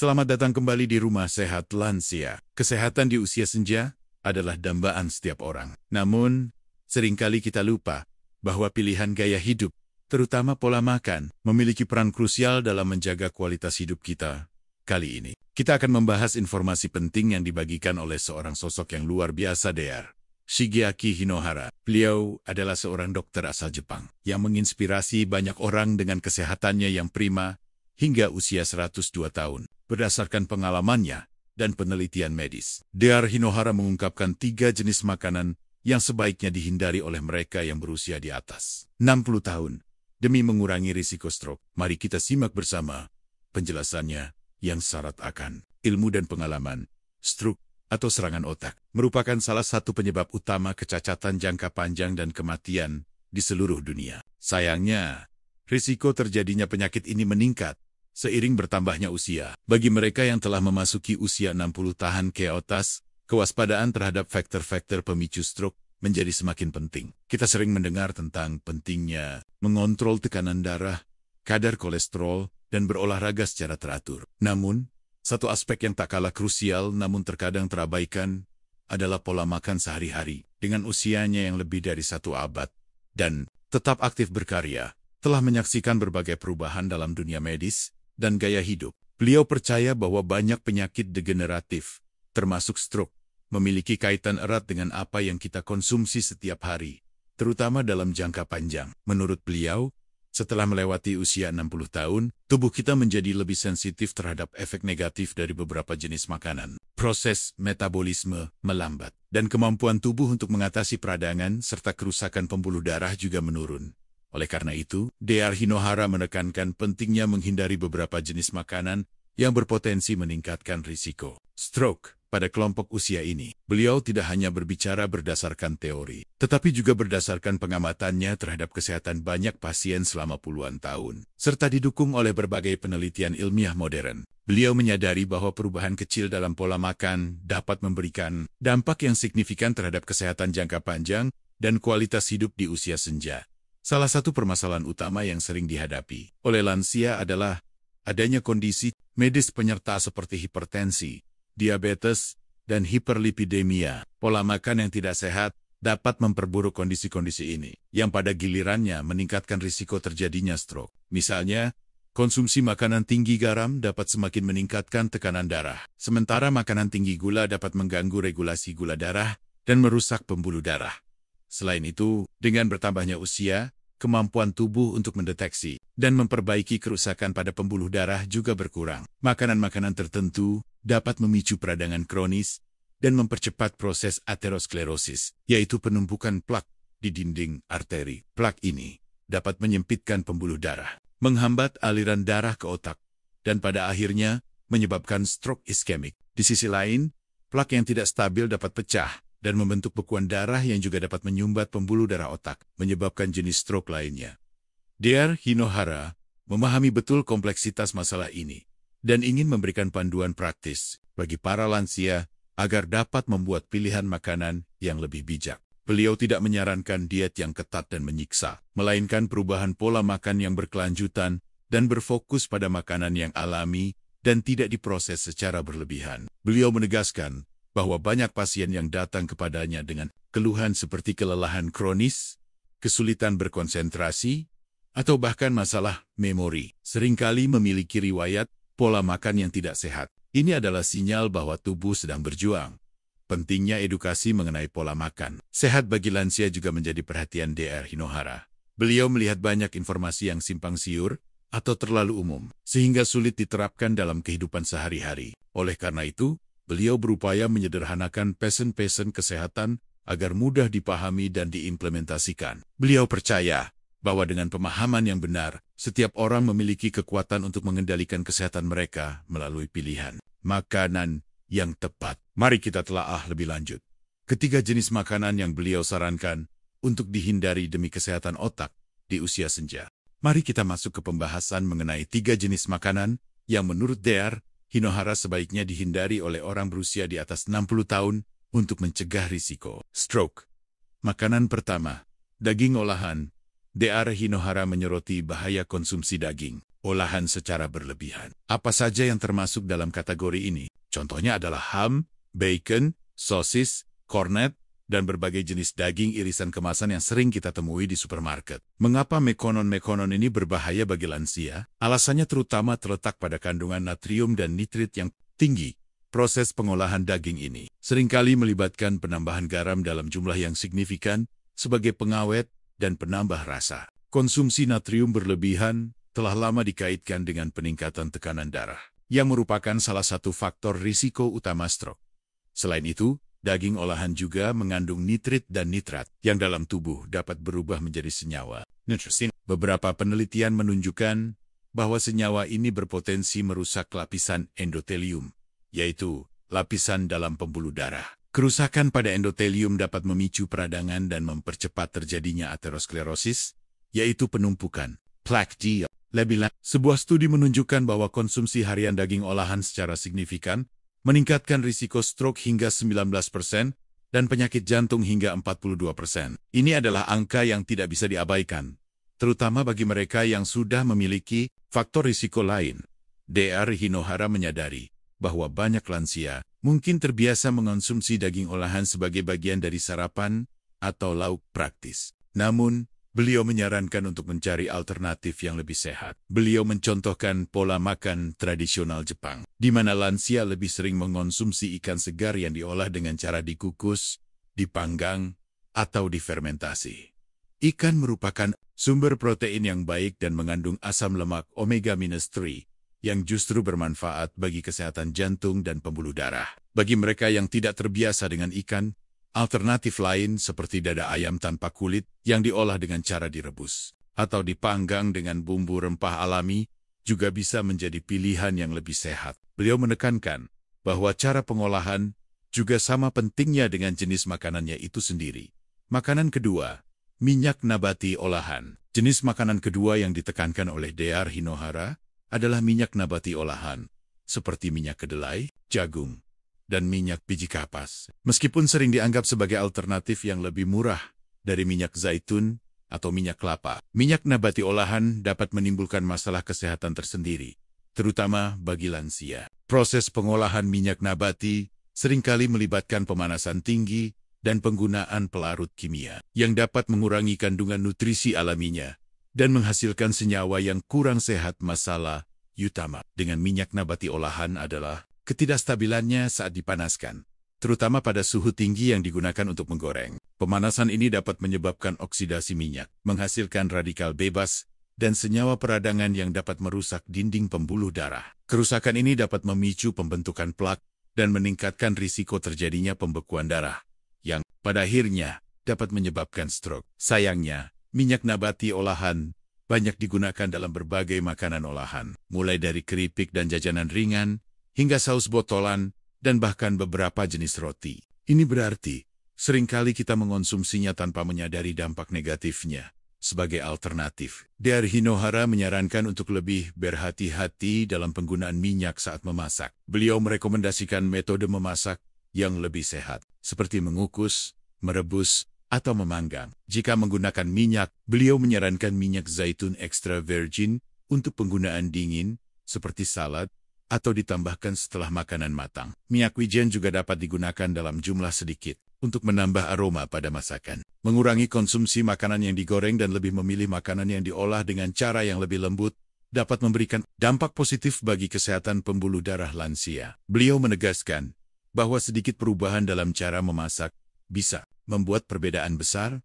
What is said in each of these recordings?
Selamat datang kembali di Rumah Sehat Lansia. Kesehatan di usia senja adalah dambaan setiap orang. Namun, seringkali kita lupa bahwa pilihan gaya hidup, terutama pola makan, memiliki peran krusial dalam menjaga kualitas hidup kita. Kali ini, kita akan membahas informasi penting yang dibagikan oleh seorang sosok yang luar biasa, Dr. Shigeaki Hinohara. Beliau adalah seorang dokter asal Jepang yang menginspirasi banyak orang dengan kesehatannya yang prima hingga usia 102 tahun. Berdasarkan pengalamannya dan penelitian medis, Dr. Hinohara mengungkapkan 3 jenis makanan yang sebaiknya dihindari oleh mereka yang berusia di atas 60 tahun demi mengurangi risiko stroke. Mari kita simak bersama penjelasannya yang syarat akan ilmu dan pengalaman. Stroke atau serangan otak merupakan salah satu penyebab utama kecacatan jangka panjang dan kematian di seluruh dunia. Sayangnya, risiko terjadinya penyakit ini meningkat seiring bertambahnya usia. Bagi mereka yang telah memasuki usia 60 tahun ke atas, kewaspadaan terhadap faktor-faktor pemicu stroke menjadi semakin penting. Kita sering mendengar tentang pentingnya mengontrol tekanan darah, kadar kolesterol, dan berolahraga secara teratur. Namun, satu aspek yang tak kalah krusial namun terkadang terabaikan adalah pola makan sehari-hari. Dengan usianya yang lebih dari 1 abad dan tetap aktif berkarya, telah menyaksikan berbagai perubahan dalam dunia medis dan gaya hidup. Beliau percaya bahwa banyak penyakit degeneratif, termasuk stroke, memiliki kaitan erat dengan apa yang kita konsumsi setiap hari, terutama dalam jangka panjang. Menurut beliau, setelah melewati usia 60 tahun, tubuh kita menjadi lebih sensitif terhadap efek negatif dari beberapa jenis makanan. Proses metabolisme melambat, dan kemampuan tubuh untuk mengatasi peradangan serta kerusakan pembuluh darah juga menurun. Oleh karena itu, Dr. Hinohara menekankan pentingnya menghindari beberapa jenis makanan yang berpotensi meningkatkan risiko stroke pada kelompok usia ini. Beliau tidak hanya berbicara berdasarkan teori, tetapi juga berdasarkan pengamatannya terhadap kesehatan banyak pasien selama puluhan tahun, serta didukung oleh berbagai penelitian ilmiah modern. Beliau menyadari bahwa perubahan kecil dalam pola makan dapat memberikan dampak yang signifikan terhadap kesehatan jangka panjang dan kualitas hidup di usia senja. Salah satu permasalahan utama yang sering dihadapi oleh lansia adalah adanya kondisi medis penyerta seperti hipertensi, diabetes, dan hiperlipidemia. Pola makan yang tidak sehat dapat memperburuk kondisi-kondisi ini, yang pada gilirannya meningkatkan risiko terjadinya stroke. Misalnya, konsumsi makanan tinggi garam dapat semakin meningkatkan tekanan darah, sementara makanan tinggi gula dapat mengganggu regulasi gula darah dan merusak pembuluh darah. Selain itu, dengan bertambahnya usia, kemampuan tubuh untuk mendeteksi dan memperbaiki kerusakan pada pembuluh darah juga berkurang. Makanan-makanan tertentu dapat memicu peradangan kronis dan mempercepat proses aterosklerosis, yaitu penumpukan plak di dinding arteri. Plak ini dapat menyempitkan pembuluh darah, menghambat aliran darah ke otak, dan pada akhirnya menyebabkan stroke iskemik. Di sisi lain, plak yang tidak stabil dapat pecah dan membentuk bekuan darah yang juga dapat menyumbat pembuluh darah otak, menyebabkan jenis stroke lainnya. Dr. Hinohara memahami betul kompleksitas masalah ini dan ingin memberikan panduan praktis bagi para lansia agar dapat membuat pilihan makanan yang lebih bijak. Beliau tidak menyarankan diet yang ketat dan menyiksa, melainkan perubahan pola makan yang berkelanjutan dan berfokus pada makanan yang alami dan tidak diproses secara berlebihan. Beliau menegaskan bahwa banyak pasien yang datang kepadanya dengan keluhan seperti kelelahan kronis, kesulitan berkonsentrasi, atau bahkan masalah memori, seringkali memiliki riwayat pola makan yang tidak sehat. Ini adalah sinyal bahwa tubuh sedang berjuang. Pentingnya edukasi mengenai pola makan sehat bagi lansia juga menjadi perhatian Dr. Hinohara. Beliau melihat banyak informasi yang simpang siur atau terlalu umum, sehingga sulit diterapkan dalam kehidupan sehari-hari. Oleh karena itu, beliau berupaya menyederhanakan pesan-pesan kesehatan agar mudah dipahami dan diimplementasikan. Beliau percaya bahwa dengan pemahaman yang benar, setiap orang memiliki kekuatan untuk mengendalikan kesehatan mereka melalui pilihan makanan yang tepat. Mari kita telaah lebih lanjut ketiga jenis makanan yang beliau sarankan untuk dihindari demi kesehatan otak di usia senja. Mari kita masuk ke pembahasan mengenai 3 jenis makanan yang menurut Dr. Hinohara sebaiknya dihindari oleh orang berusia di atas 60 tahun untuk mencegah risiko stroke. Makanan pertama, daging olahan Dr. Hinohara menyoroti bahaya konsumsi daging olahan secara berlebihan. Apa saja yang termasuk dalam kategori ini? Contohnya adalah ham, bacon, sosis, kornet, dan berbagai jenis daging irisan kemasan yang sering kita temui di supermarket. Mengapa mekonon ini berbahaya bagi lansia? Alasannya terutama terletak pada kandungan natrium dan nitrit yang tinggi. Proses pengolahan daging ini seringkali melibatkan penambahan garam dalam jumlah yang signifikan sebagai pengawet dan penambah rasa. Konsumsi natrium berlebihan telah lama dikaitkan dengan peningkatan tekanan darah, yang merupakan salah satu faktor risiko utama stroke. Selain itu, daging olahan juga mengandung nitrit dan nitrat yang dalam tubuh dapat berubah menjadi senyawa nitrosin. Beberapa penelitian menunjukkan bahwa senyawa ini berpotensi merusak lapisan endotelium, yaitu lapisan dalam pembuluh darah. Kerusakan pada endotelium dapat memicu peradangan dan mempercepat terjadinya aterosklerosis, yaitu penumpukan plak di labia. Sebuah studi menunjukkan bahwa konsumsi harian daging olahan secara signifikan meningkatkan risiko stroke hingga 19% dan penyakit jantung hingga 42%. Ini adalah angka yang tidak bisa diabaikan, terutama bagi mereka yang sudah memiliki faktor risiko lain. Dr. Hinohara menyadari bahwa banyak lansia mungkin terbiasa mengonsumsi daging olahan sebagai bagian dari sarapan atau lauk praktis. Namun, beliau menyarankan untuk mencari alternatif yang lebih sehat. Beliau mencontohkan pola makan tradisional Jepang, di mana lansia lebih sering mengonsumsi ikan segar yang diolah dengan cara dikukus, dipanggang, atau difermentasi. Ikan merupakan sumber protein yang baik dan mengandung asam lemak omega-3 yang justru bermanfaat bagi kesehatan jantung dan pembuluh darah. Bagi mereka yang tidak terbiasa dengan ikan, alternatif lain seperti dada ayam tanpa kulit yang diolah dengan cara direbus atau dipanggang dengan bumbu rempah alami juga bisa menjadi pilihan yang lebih sehat. Beliau menekankan bahwa cara pengolahan juga sama pentingnya dengan jenis makanannya itu sendiri. Makanan kedua, minyak nabati olahan. Jenis makanan kedua yang ditekankan oleh Dr. Hinohara adalah minyak nabati olahan, seperti minyak kedelai, jagung, dan minyak biji kapas. Meskipun sering dianggap sebagai alternatif yang lebih murah dari minyak zaitun atau minyak kelapa, minyak nabati olahan dapat menimbulkan masalah kesehatan tersendiri, terutama bagi lansia. Proses pengolahan minyak nabati seringkali melibatkan pemanasan tinggi dan penggunaan pelarut kimia yang dapat mengurangi kandungan nutrisi alaminya dan menghasilkan senyawa yang kurang sehat. Masalah utama dengan minyak nabati olahan adalah ketidakstabilannya saat dipanaskan, terutama pada suhu tinggi yang digunakan untuk menggoreng. Pemanasan ini dapat menyebabkan oksidasi minyak, menghasilkan radikal bebas, dan senyawa peradangan yang dapat merusak dinding pembuluh darah. Kerusakan ini dapat memicu pembentukan plak dan meningkatkan risiko terjadinya pembekuan darah, yang pada akhirnya dapat menyebabkan stroke. Sayangnya, minyak nabati olahan banyak digunakan dalam berbagai makanan olahan, mulai dari keripik dan jajanan ringan, hingga saus botolan, dan bahkan beberapa jenis roti. Ini berarti, seringkali kita mengonsumsinya tanpa menyadari dampak negatifnya. Sebagai alternatif, Dr. Hinohara menyarankan untuk lebih berhati-hati dalam penggunaan minyak saat memasak. Beliau merekomendasikan metode memasak yang lebih sehat, seperti mengukus, merebus, atau memanggang. Jika menggunakan minyak, beliau menyarankan minyak zaitun extra virgin untuk penggunaan dingin, seperti salad, atau ditambahkan setelah makanan matang. Minyak wijen juga dapat digunakan dalam jumlah sedikit untuk menambah aroma pada masakan. Mengurangi konsumsi makanan yang digoreng dan lebih memilih makanan yang diolah dengan cara yang lebih lembut dapat memberikan dampak positif bagi kesehatan pembuluh darah lansia. Beliau menegaskan bahwa sedikit perubahan dalam cara memasak bisa membuat perbedaan besar.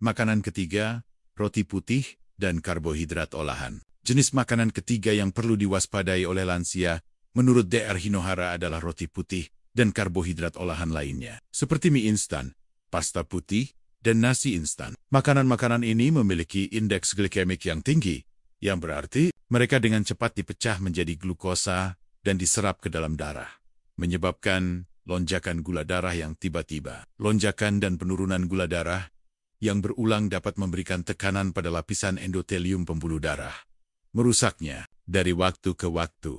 Makanan ketiga, roti putih dan karbohidrat olahan. Jenis makanan ketiga yang perlu diwaspadai oleh lansia menurut Dr. Hinohara adalah roti putih dan karbohidrat olahan lainnya, seperti mie instan, pasta putih, dan nasi instan. Makanan-makanan ini memiliki indeks glikemik yang tinggi, yang berarti mereka dengan cepat dipecah menjadi glukosa dan diserap ke dalam darah, menyebabkan lonjakan gula darah yang tiba-tiba. Lonjakan dan penurunan gula darah yang berulang dapat memberikan tekanan pada lapisan endotelium pembuluh darah, merusaknya dari waktu ke waktu.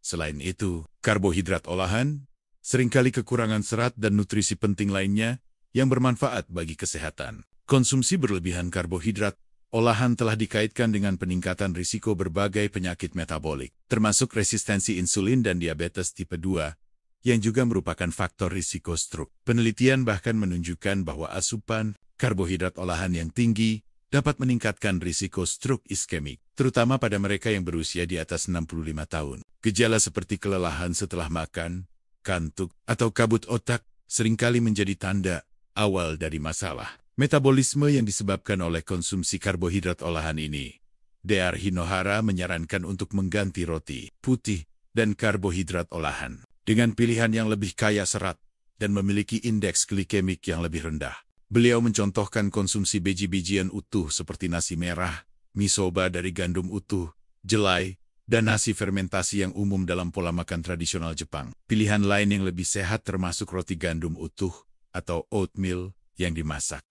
Selain itu, karbohidrat olahan seringkali kekurangan serat dan nutrisi penting lainnya yang bermanfaat bagi kesehatan. Konsumsi berlebihan karbohidrat olahan telah dikaitkan dengan peningkatan risiko berbagai penyakit metabolik, termasuk resistensi insulin dan diabetes tipe 2, yang juga merupakan faktor risiko stroke. Penelitian bahkan menunjukkan bahwa asupan karbohidrat olahan yang tinggi dapat meningkatkan risiko stroke iskemik, terutama pada mereka yang berusia di atas 65 tahun. Gejala seperti kelelahan setelah makan, kantuk, atau kabut otak seringkali menjadi tanda awal dari masalah metabolisme yang disebabkan oleh konsumsi karbohidrat olahan ini. Dr. Hinohara menyarankan untuk mengganti roti putih dan karbohidrat olahan dengan pilihan yang lebih kaya serat dan memiliki indeks glikemik yang lebih rendah. Beliau mencontohkan konsumsi biji-bijian utuh seperti nasi merah, mie soba dari gandum utuh, jelai, dan nasi fermentasi yang umum dalam pola makan tradisional Jepang. Pilihan lain yang lebih sehat termasuk roti gandum utuh atau oatmeal yang dimasak.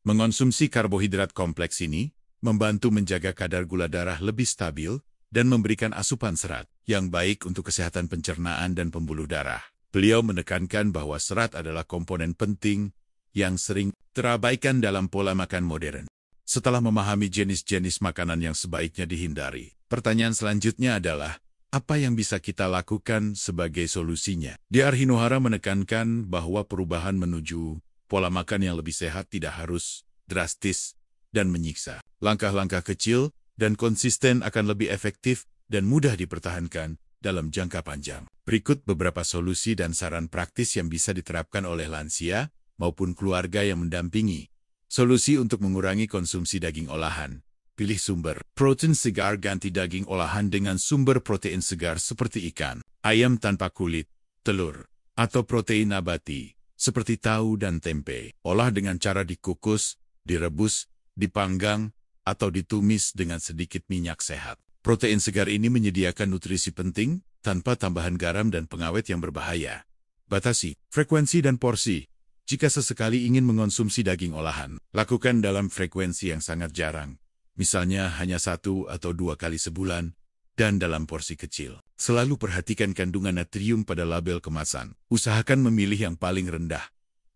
Mengonsumsi karbohidrat kompleks ini membantu menjaga kadar gula darah lebih stabil dan memberikan asupan serat yang baik untuk kesehatan pencernaan dan pembuluh darah. Beliau menekankan bahwa serat adalah komponen penting yang sering terabaikan dalam pola makan modern. Setelah memahami jenis-jenis makanan yang sebaiknya dihindari, pertanyaan selanjutnya adalah, apa yang bisa kita lakukan sebagai solusinya? Dr. Hinohara menekankan bahwa perubahan menuju pola makan yang lebih sehat tidak harus drastis dan menyiksa. Langkah-langkah kecil dan konsisten akan lebih efektif dan mudah dipertahankan dalam jangka panjang. Berikut beberapa solusi dan saran praktis yang bisa diterapkan oleh lansia maupun keluarga yang mendampingi. Solusi untuk mengurangi konsumsi daging olahan. Pilih sumber protein segar, ganti daging olahan dengan sumber protein segar seperti ikan, ayam tanpa kulit, telur, atau protein nabati seperti tahu dan tempe. Olah dengan cara dikukus, direbus, dipanggang, atau ditumis dengan sedikit minyak sehat. Protein segar ini menyediakan nutrisi penting tanpa tambahan garam dan pengawet yang berbahaya. Batasi frekuensi dan porsi. Jika sesekali ingin mengonsumsi daging olahan, lakukan dalam frekuensi yang sangat jarang. Misalnya hanya 1 atau 2 kali sebulan, dan dalam porsi kecil. Selalu perhatikan kandungan natrium pada label kemasan. Usahakan memilih yang paling rendah.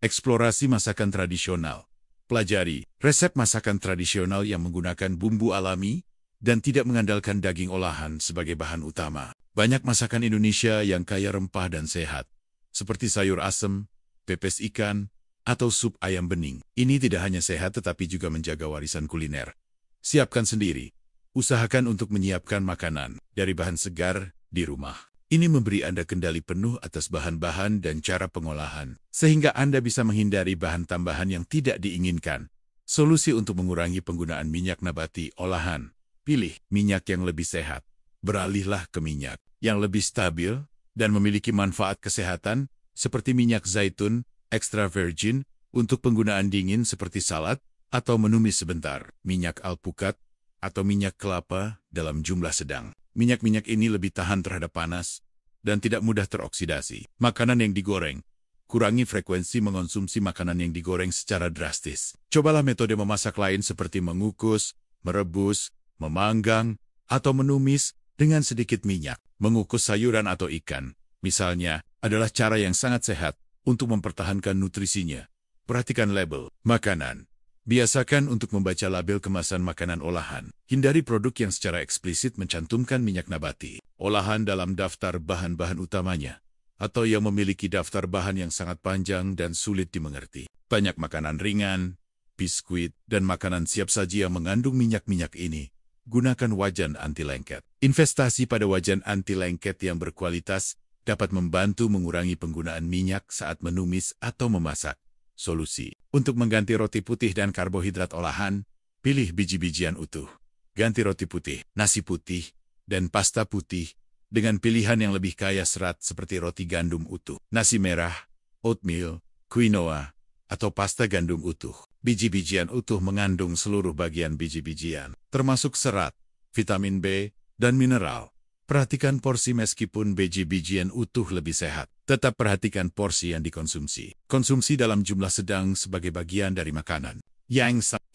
Eksplorasi masakan tradisional. Pelajari resep masakan tradisional yang menggunakan bumbu alami dan tidak mengandalkan daging olahan sebagai bahan utama. Banyak masakan Indonesia yang kaya rempah dan sehat, seperti sayur asem, pepes ikan, atau sup ayam bening. Ini tidak hanya sehat tetapi juga menjaga warisan kuliner. Siapkan sendiri. Usahakan untuk menyiapkan makanan dari bahan segar di rumah. Ini memberi Anda kendali penuh atas bahan-bahan dan cara pengolahan, sehingga Anda bisa menghindari bahan tambahan yang tidak diinginkan. Solusi untuk mengurangi penggunaan minyak nabati olahan. Pilih minyak yang lebih sehat. Beralihlah ke minyak yang lebih stabil dan memiliki manfaat kesehatan, seperti minyak zaitun, extra virgin, untuk penggunaan dingin seperti salad atau menumis sebentar. Minyak alpukat atau minyak kelapa dalam jumlah sedang. Minyak-minyak ini lebih tahan terhadap panas dan tidak mudah teroksidasi. Makanan yang digoreng. Kurangi frekuensi mengonsumsi makanan yang digoreng secara drastis. Cobalah metode memasak lain seperti mengukus, merebus, memanggang, atau menumis dengan sedikit minyak. Mengukus sayuran atau ikan, misalnya, adalah cara yang sangat sehat untuk mempertahankan nutrisinya. Perhatikan label makanan. Biasakan untuk membaca label kemasan makanan olahan. Hindari produk yang secara eksplisit mencantumkan minyak nabati, olahan dalam daftar bahan-bahan utamanya, atau yang memiliki daftar bahan yang sangat panjang dan sulit dimengerti. Banyak makanan ringan, biskuit, dan makanan siap saji yang mengandung minyak-minyak ini. Gunakan wajan anti lengket. Investasi pada wajan anti lengket yang berkualitas dapat membantu mengurangi penggunaan minyak saat menumis atau memasak. Solusi untuk mengganti roti putih dan karbohidrat olahan, pilih biji-bijian utuh. Ganti roti putih, nasi putih, dan pasta putih dengan pilihan yang lebih kaya serat seperti roti gandum utuh, nasi merah, oatmeal, quinoa, atau pasta gandum utuh. Biji-bijian utuh mengandung seluruh bagian biji-bijian, termasuk serat, vitamin B, dan mineral. Perhatikan porsi meskipun biji-bijian utuh lebih sehat. Tetap perhatikan porsi yang dikonsumsi. Konsumsi dalam jumlah sedang sebagai bagian dari makanan.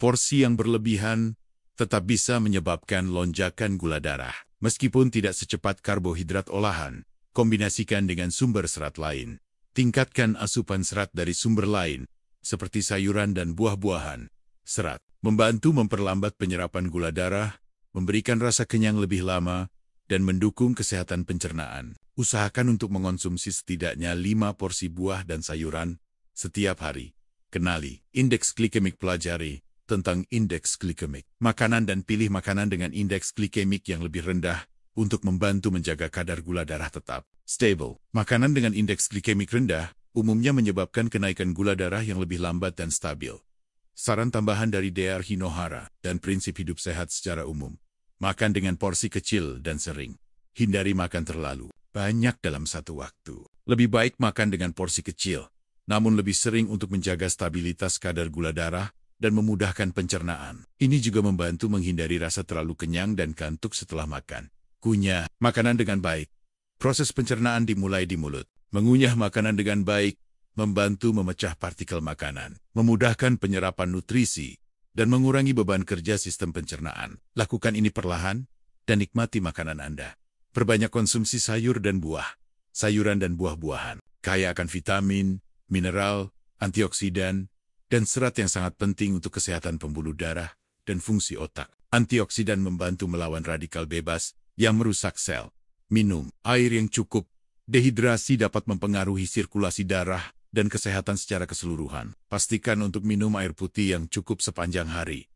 Porsi yang berlebihan tetap bisa menyebabkan lonjakan gula darah. Meskipun tidak secepat karbohidrat olahan, kombinasikan dengan sumber serat lain. Tingkatkan asupan serat dari sumber lain, seperti sayuran dan buah-buahan. Serat membantu memperlambat penyerapan gula darah, memberikan rasa kenyang lebih lama, dan mendukung kesehatan pencernaan. Usahakan untuk mengonsumsi setidaknya 5 porsi buah dan sayuran setiap hari. Kenali indeks glikemik. Pelajari tentang indeks glikemik makanan dan pilih makanan dengan indeks glikemik yang lebih rendah untuk membantu menjaga kadar gula darah tetap stable. Makanan dengan indeks glikemik rendah umumnya menyebabkan kenaikan gula darah yang lebih lambat dan stabil. Saran tambahan dari Dr. Hinohara dan prinsip hidup sehat secara umum. Makan dengan porsi kecil dan sering. Hindari makan terlalu banyak dalam satu waktu. Lebih baik makan dengan porsi kecil, namun lebih sering untuk menjaga stabilitas kadar gula darah dan memudahkan pencernaan. Ini juga membantu menghindari rasa terlalu kenyang dan kantuk setelah makan. Kunyah makanan dengan baik. Proses pencernaan dimulai di mulut. Mengunyah makanan dengan baik membantu memecah partikel makanan, memudahkan penyerapan nutrisi, dan mengurangi beban kerja sistem pencernaan. Lakukan ini perlahan dan nikmati makanan Anda. Perbanyak konsumsi sayur dan buah. Sayuran dan buah-buahan kaya akan vitamin, mineral, antioksidan, dan serat yang sangat penting untuk kesehatan pembuluh darah dan fungsi otak. Antioksidan membantu melawan radikal bebas yang merusak sel. Minum air yang cukup. Dehidrasi dapat mempengaruhi sirkulasi darah dan kesehatan secara keseluruhan. Pastikan untuk minum air putih yang cukup sepanjang hari.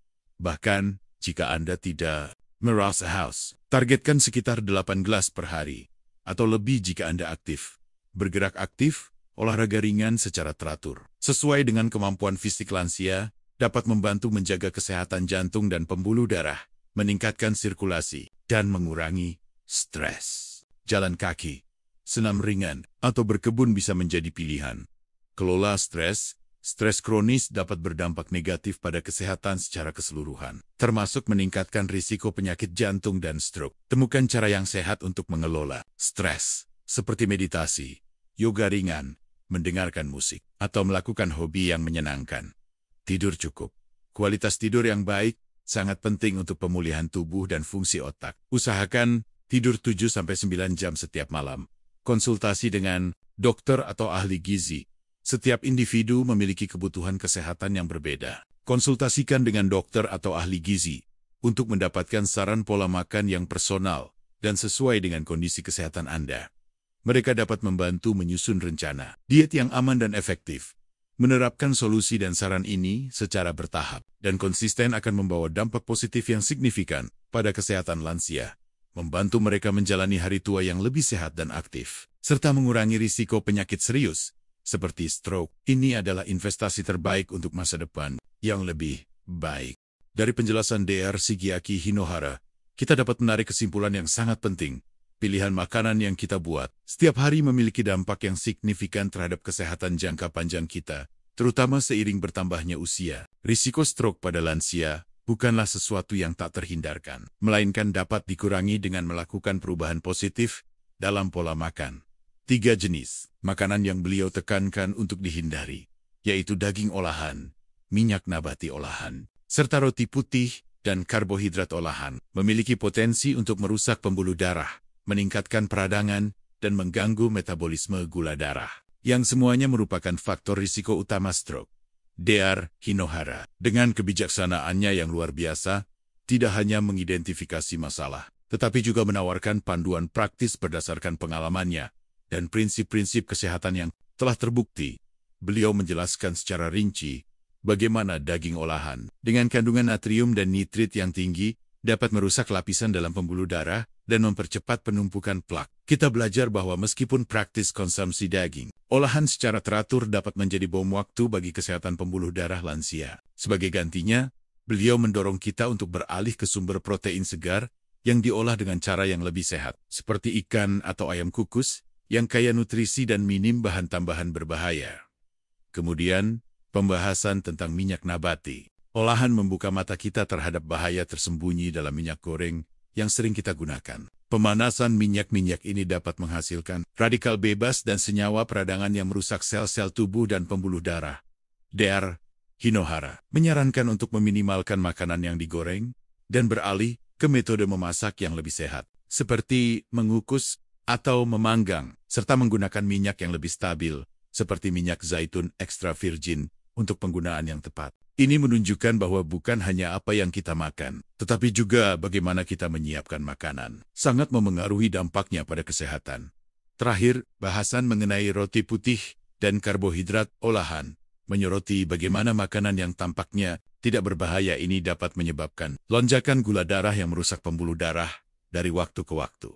Bahkan, jika Anda tidak merasa haus, targetkan sekitar 8 gelas per hari, atau lebih jika Anda aktif. Bergerak aktif, olahraga ringan secara teratur, sesuai dengan kemampuan fisik lansia, dapat membantu menjaga kesehatan jantung dan pembuluh darah, meningkatkan sirkulasi, dan mengurangi stres. Jalan kaki, senam ringan, atau berkebun bisa menjadi pilihan. Kelola stres. Stres kronis dapat berdampak negatif pada kesehatan secara keseluruhan, termasuk meningkatkan risiko penyakit jantung dan stroke. Temukan cara yang sehat untuk mengelola stres, seperti meditasi, yoga ringan, mendengarkan musik, atau melakukan hobi yang menyenangkan. Tidur cukup. Kualitas tidur yang baik sangat penting untuk pemulihan tubuh dan fungsi otak. Usahakan tidur 7-9 jam setiap malam. Konsultasi dengan dokter atau ahli gizi. Setiap individu memiliki kebutuhan kesehatan yang berbeda. Konsultasikan dengan dokter atau ahli gizi untuk mendapatkan saran pola makan yang personal dan sesuai dengan kondisi kesehatan Anda. Mereka dapat membantu menyusun rencana diet yang aman dan efektif. Menerapkan solusi dan saran ini secara bertahap dan konsisten akan membawa dampak positif yang signifikan pada kesehatan lansia, membantu mereka menjalani hari tua yang lebih sehat dan aktif, serta mengurangi risiko penyakit serius seperti stroke. Ini adalah investasi terbaik untuk masa depan yang lebih baik. Dari penjelasan Dr. Shigeaki Hinohara, kita dapat menarik kesimpulan yang sangat penting. Pilihan makanan yang kita buat setiap hari memiliki dampak yang signifikan terhadap kesehatan jangka panjang kita, terutama seiring bertambahnya usia. Risiko stroke pada lansia bukanlah sesuatu yang tak terhindarkan, melainkan dapat dikurangi dengan melakukan perubahan positif dalam pola makan. 3 jenis makanan yang beliau tekankan untuk dihindari, yaitu daging olahan, minyak nabati olahan, serta roti putih dan karbohidrat olahan, memiliki potensi untuk merusak pembuluh darah, meningkatkan peradangan, dan mengganggu metabolisme gula darah, yang semuanya merupakan faktor risiko utama stroke. Dr. Hinohara, dengan kebijaksanaannya yang luar biasa, tidak hanya mengidentifikasi masalah, tetapi juga menawarkan panduan praktis berdasarkan pengalamannya dan prinsip-prinsip kesehatan yang telah terbukti. Beliau menjelaskan secara rinci bagaimana daging olahan dengan kandungan natrium dan nitrit yang tinggi dapat merusak lapisan dalam pembuluh darah dan mempercepat penumpukan plak. Kita belajar bahwa meskipun praktis konsumsi daging olahan secara teratur dapat menjadi bom waktu bagi kesehatan pembuluh darah lansia. Sebagai gantinya, beliau mendorong kita untuk beralih ke sumber protein segar yang diolah dengan cara yang lebih sehat, seperti ikan atau ayam kukus, yang kaya nutrisi dan minim bahan tambahan berbahaya. Kemudian, pembahasan tentang minyak nabati. Olahan membuka mata kita terhadap bahaya tersembunyi dalam minyak goreng yang sering kita gunakan. Pemanasan minyak-minyak ini dapat menghasilkan radikal bebas dan senyawa peradangan yang merusak sel-sel tubuh dan pembuluh darah. Dr. Hinohara menyarankan untuk meminimalkan makanan yang digoreng dan beralih ke metode memasak yang lebih sehat, seperti mengukus atau memanggang, serta menggunakan minyak yang lebih stabil, seperti minyak zaitun extra virgin, untuk penggunaan yang tepat. Ini menunjukkan bahwa bukan hanya apa yang kita makan, tetapi juga bagaimana kita menyiapkan makanan. Sangat memengaruhi dampaknya pada kesehatan. Terakhir, bahasan mengenai roti putih dan karbohidrat olahan, menyoroti bagaimana makanan yang tampaknya tidak berbahaya ini dapat menyebabkan lonjakan gula darah yang merusak pembuluh darah dari waktu ke waktu.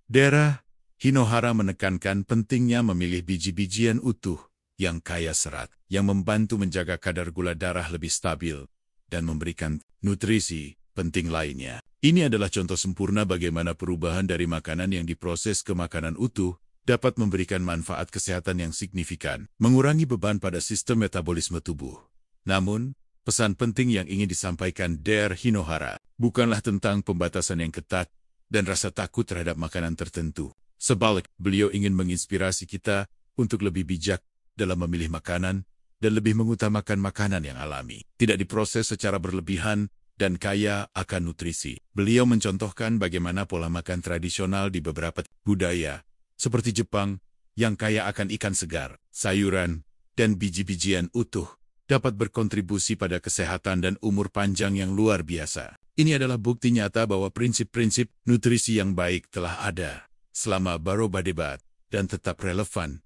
Dr. Hinohara menekankan pentingnya memilih biji-bijian utuh yang kaya serat, yang membantu menjaga kadar gula darah lebih stabil dan memberikan nutrisi penting lainnya. Ini adalah contoh sempurna bagaimana perubahan dari makanan yang diproses ke makanan utuh dapat memberikan manfaat kesehatan yang signifikan, mengurangi beban pada sistem metabolisme tubuh. Namun, pesan penting yang ingin disampaikan Dr. Hinohara bukanlah tentang pembatasan yang ketat dan rasa takut terhadap makanan tertentu. Sebalik, beliau ingin menginspirasi kita untuk lebih bijak dalam memilih makanan dan lebih mengutamakan makanan yang alami, tidak diproses secara berlebihan dan kaya akan nutrisi. Beliau mencontohkan bagaimana pola makan tradisional di beberapa budaya, seperti Jepang, yang kaya akan ikan segar, sayuran, dan biji-bijian utuh, dapat berkontribusi pada kesehatan dan umur panjang yang luar biasa. Ini adalah bukti nyata bahwa prinsip-prinsip nutrisi yang baik telah ada selama Baroba debat dan tetap relevan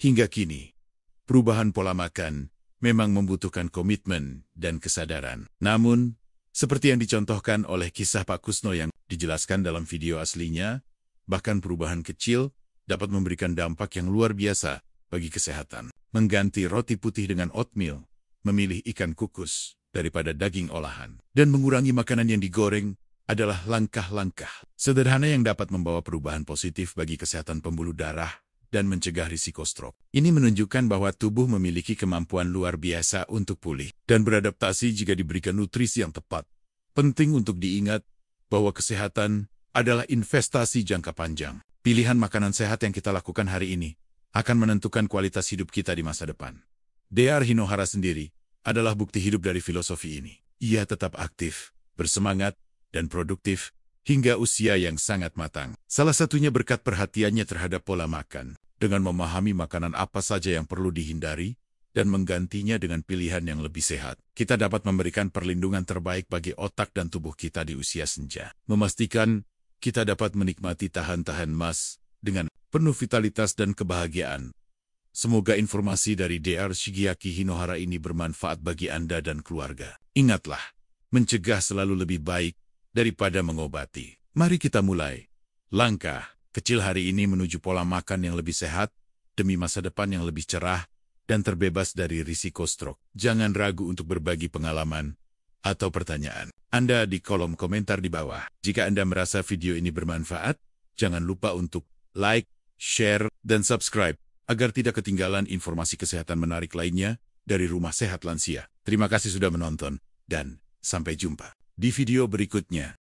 hingga kini. Perubahan pola makan memang membutuhkan komitmen dan kesadaran. Namun, seperti yang dicontohkan oleh kisah Pak Kusno yang dijelaskan dalam video aslinya, bahkan perubahan kecil dapat memberikan dampak yang luar biasa bagi kesehatan. Mengganti roti putih dengan oatmeal, memilih ikan kukus daripada daging olahan, dan mengurangi makanan yang digoreng adalah langkah-langkah sederhana yang dapat membawa perubahan positif bagi kesehatan pembuluh darah dan mencegah risiko stroke. Ini menunjukkan bahwa tubuh memiliki kemampuan luar biasa untuk pulih dan beradaptasi jika diberikan nutrisi yang tepat. Penting untuk diingat bahwa kesehatan adalah investasi jangka panjang. Pilihan makanan sehat yang kita lakukan hari ini akan menentukan kualitas hidup kita di masa depan. Dr. Hinohara sendiri adalah bukti hidup dari filosofi ini. Ia tetap aktif, bersemangat, dan produktif hingga usia yang sangat matang. Salah satunya berkat perhatiannya terhadap pola makan, dengan memahami makanan apa saja yang perlu dihindari, dan menggantinya dengan pilihan yang lebih sehat. Kita dapat memberikan perlindungan terbaik bagi otak dan tubuh kita di usia senja. Memastikan kita dapat menikmati tahan-tahan emas dengan penuh vitalitas dan kebahagiaan. Semoga informasi dari Dr. Shigeaki Hinohara ini bermanfaat bagi Anda dan keluarga. Ingatlah, mencegah selalu lebih baik daripada mengobati. Mari kita mulai. Langkah kecil hari ini menuju pola makan yang lebih sehat, demi masa depan yang lebih cerah, dan terbebas dari risiko stroke. Jangan ragu untuk berbagi pengalaman atau pertanyaan Anda di kolom komentar di bawah. Jika Anda merasa video ini bermanfaat, jangan lupa untuk like, share, dan subscribe, agar tidak ketinggalan informasi kesehatan menarik lainnya dari Rumah Sehat Lansia. Terima kasih sudah menonton, dan sampai jumpa di video berikutnya.